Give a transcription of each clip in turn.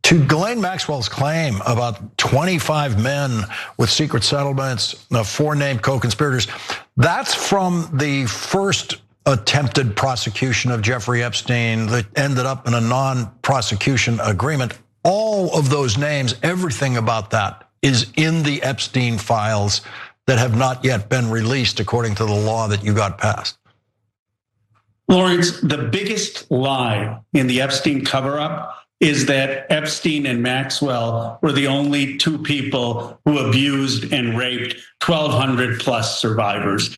To Ghislaine Maxwell's claim about 25 men with secret settlements, 4 named co-conspirators, that's from the first attempted prosecution of Jeffrey Epstein that ended up in a non-prosecution agreement. All of those names, everything about that is in the Epstein files that have not yet been released according to the law that you got passed. Lawrence, the biggest lie in the Epstein cover-up is that Epstein and Maxwell were the only 2 people who abused and raped 1,200 plus survivors.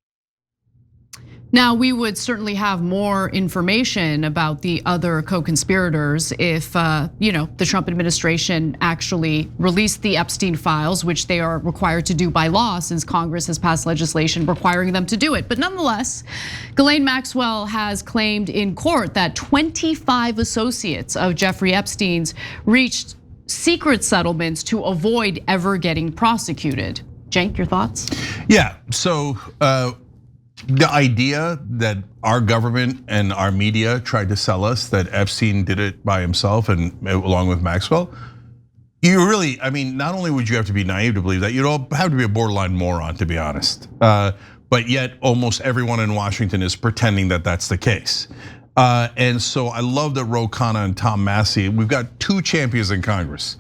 Now, we would certainly have more information about the other co-conspirators if, the Trump administration actually released the Epstein files, which they are required to do by law since Congress has passed legislation requiring them to do it. But nonetheless, Ghislaine Maxwell has claimed in court that 25 associates of Jeffrey Epstein's reached secret settlements to avoid ever getting prosecuted. Cenk, your thoughts? Yeah, so the idea that our government and our media tried to sell us that Epstein did it by himself and along with Maxwell, you really, not only would you have to be naive to believe that, you'd all have to be a borderline moron, to be honest. But yet almost everyone in Washington is pretending that that's the case. And so I love that Ro Khanna and Tom Massey, we've got 2 champions in Congress.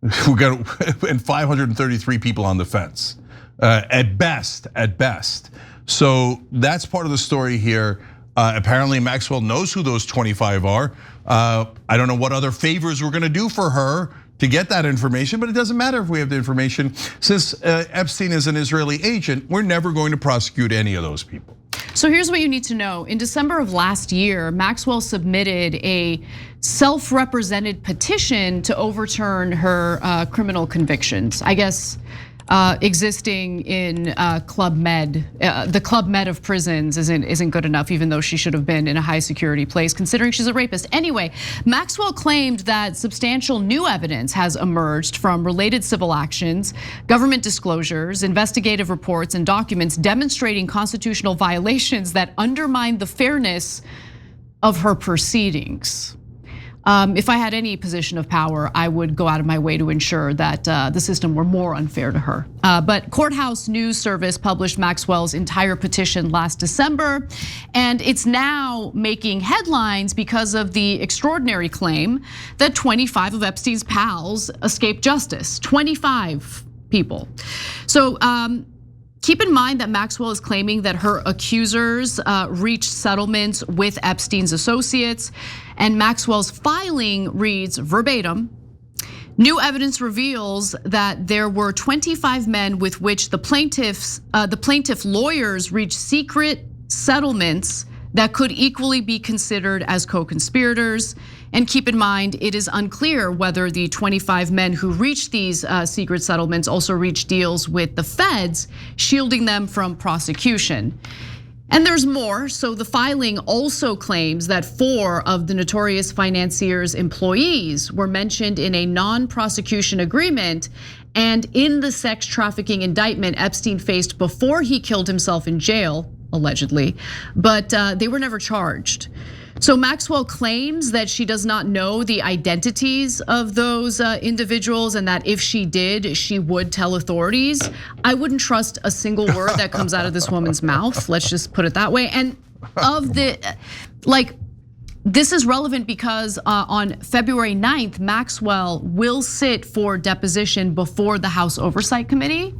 We've got and 533 people on the fence, at best. So that's part of the story here. Apparently Maxwell knows who those 25 are. I don't know what other favors we're gonna do for her to get that information, but it doesn't matter if we have the information. Since Epstein is an Israeli agent, we're never going to prosecute any of those people. So here's what you need to know. In December of last year, Maxwell submitted a self-represented petition to overturn her criminal convictions. I guess existing in Club Med, the Club Med of prisons isn't good enough, even though she should have been in a high security place, considering she's a rapist. Anyway, Maxwell claimed that substantial new evidence has emerged from related civil actions, government disclosures, investigative reports, and documents demonstrating constitutional violations that undermine the fairness of her proceedings. If I had any position of power, I would go out of my way to ensure that the system were more unfair to her. But Courthouse News Service published Maxwell's entire petition last December, and it's now making headlines because of the extraordinary claim that 25 of Epstein's pals escaped justice. 25 people. So keep in mind that Maxwell is claiming that her accusers reached settlements with Epstein's associates, and Maxwell's filing reads verbatim, "New evidence reveals that there were 25 men with which the plaintiff lawyers reached secret settlements that could equally be considered as co-conspirators. And keep in mind, it is unclear whether the 25 men who reached these secret settlements also reached deals with the feds, shielding them from prosecution." And there's more. So the filing also claims that 4 of the notorious financier's employees were mentioned in a non-prosecution agreement and in the sex trafficking indictment Epstein faced before he killed himself in jail, allegedly, but they were never charged. So Maxwell claims that she does not know the identities of those individuals and that if she did, she would tell authorities. I wouldn't trust a single word that comes out of this woman's mouth. Let's just put it that way. And this is relevant because on February 9th, Maxwell will sit for deposition before the House Oversight Committee,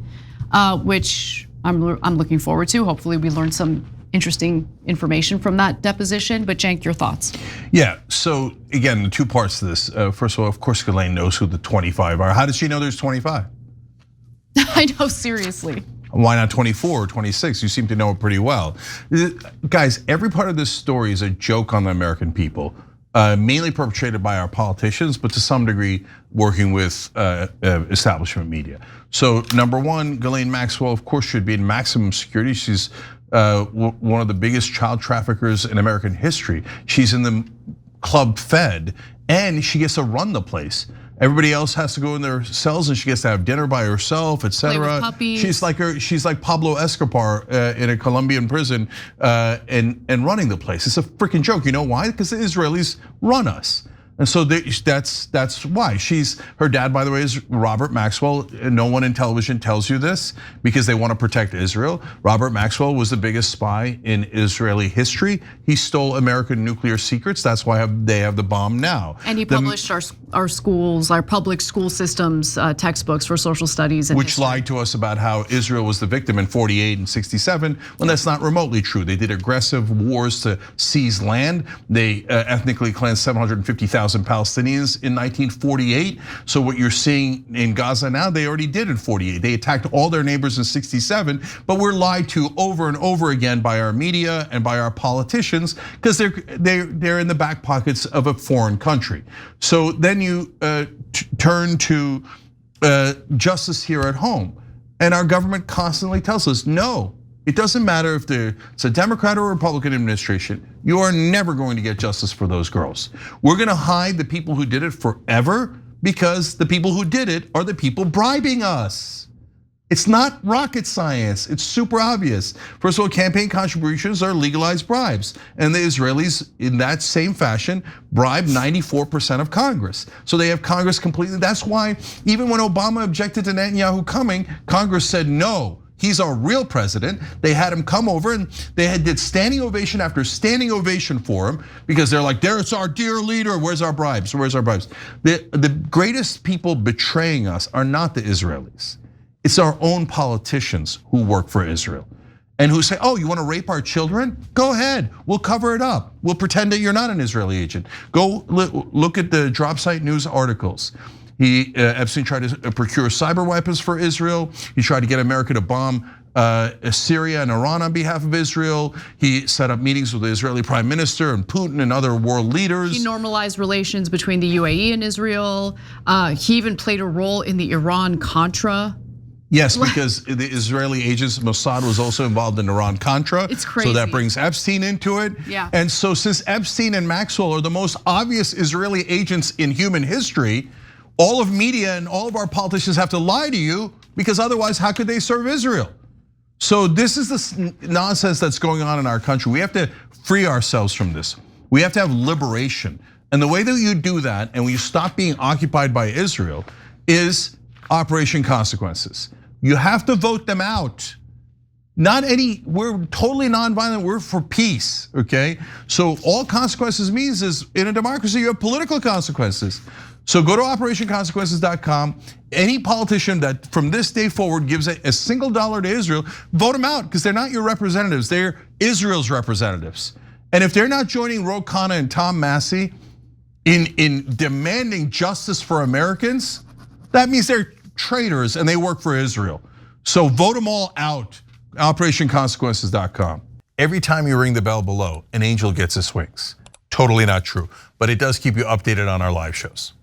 which I'm looking forward to. Hopefully we learn some interesting information from that deposition, but Cenk, your thoughts? Yeah, so again, the 2 parts to this. First of all, of course, Ghislaine knows who the 25 are. How does she know there's 25? I know, seriously. Why not 24 or 26? You seem to know it pretty well. Guys, every part of this story is a joke on the American people, mainly perpetrated by our politicians, but to some degree working with establishment media. So number 1, Ghislaine Maxwell, of course, should be in maximum security. She's one of the biggest child traffickers in American history. She's in the Club Fed, and she gets to run the place. Everybody else has to go in their cells, and she gets to have dinner by herself, etc. She's like Pablo Escobar in a Colombian prison, and running the place. It's a freaking joke. You know why? Because the Israelis run us. And so that's why her dad, by the way, is Robert Maxwell. No one in television tells you this because they want to protect Israel. Robert Maxwell was the biggest spy in Israeli history. He stole American nuclear secrets. That's why they have the bomb now. And he published our schools, our public school systems textbooks for social studies, which lied to us about how Israel was the victim in 48 and 67, when that's not remotely true. They did aggressive wars to seize land. They ethnically cleansed 750,000 Palestinians in 1948. So what you're seeing in Gaza now, they already did in 48. They attacked all their neighbors in 67, but we're lied to over and over again by our media and by our politicians because they're in the back pockets of a foreign country. So then you turn to justice here at home, and our government constantly tells us, no, it doesn't matter if it's a Democrat or Republican administration, you are never going to get justice for those girls. We're gonna hide the people who did it forever because the people who did it are the people bribing us. It's not rocket science, it's super obvious. First of all, campaign contributions are legalized bribes. And the Israelis, in that same fashion, bribe 94% of Congress. So they have Congress completely, that's why even when Obama objected to Netanyahu coming, Congress said no. He's our real president. They had him come over and they did standing ovation after standing ovation for him because they're like, there's our dear leader, where's our bribes, where's our bribes? The greatest people betraying us are not the Israelis. It's our own politicians who work for Israel and who say, oh, you wanna rape our children? Go ahead, we'll cover it up. We'll pretend that you're not an Israeli agent. Go look at the drop site news articles. Epstein tried to procure cyber weapons for Israel. He tried to get America to bomb Syria and Iran on behalf of Israel. He set up meetings with the Israeli prime minister and Putin and other world leaders. He normalized relations between the UAE and Israel. He even played a role in the Iran-Contra. Yes, because the Israeli agents, Mossad was also involved in Iran-Contra. It's crazy. So that brings Epstein into it. Yeah. And so since Epstein and Maxwell are the most obvious Israeli agents in human history, all of media and all of our politicians have to lie to you because otherwise how could they serve Israel? So this is the nonsense that's going on in our country. We have to free ourselves from this. We have to have liberation. And the way that you do that and when you stop being occupied by Israel is Operation Consequences. You have to vote them out. We're totally nonviolent, we're for peace, okay? So all consequences means is in a democracy, you have political consequences. So go to operationconsequences.com. Any politician that from this day forward gives a single dollar to Israel, vote them out because they're not your representatives, they're Israel's representatives. And if they're not joining Ro Khanna and Tom Massey in demanding justice for Americans, that means they're traitors and they work for Israel. So vote them all out, operationconsequences.com. Every time you ring the bell below, an angel gets his wings. Totally not true, but it does keep you updated on our live shows.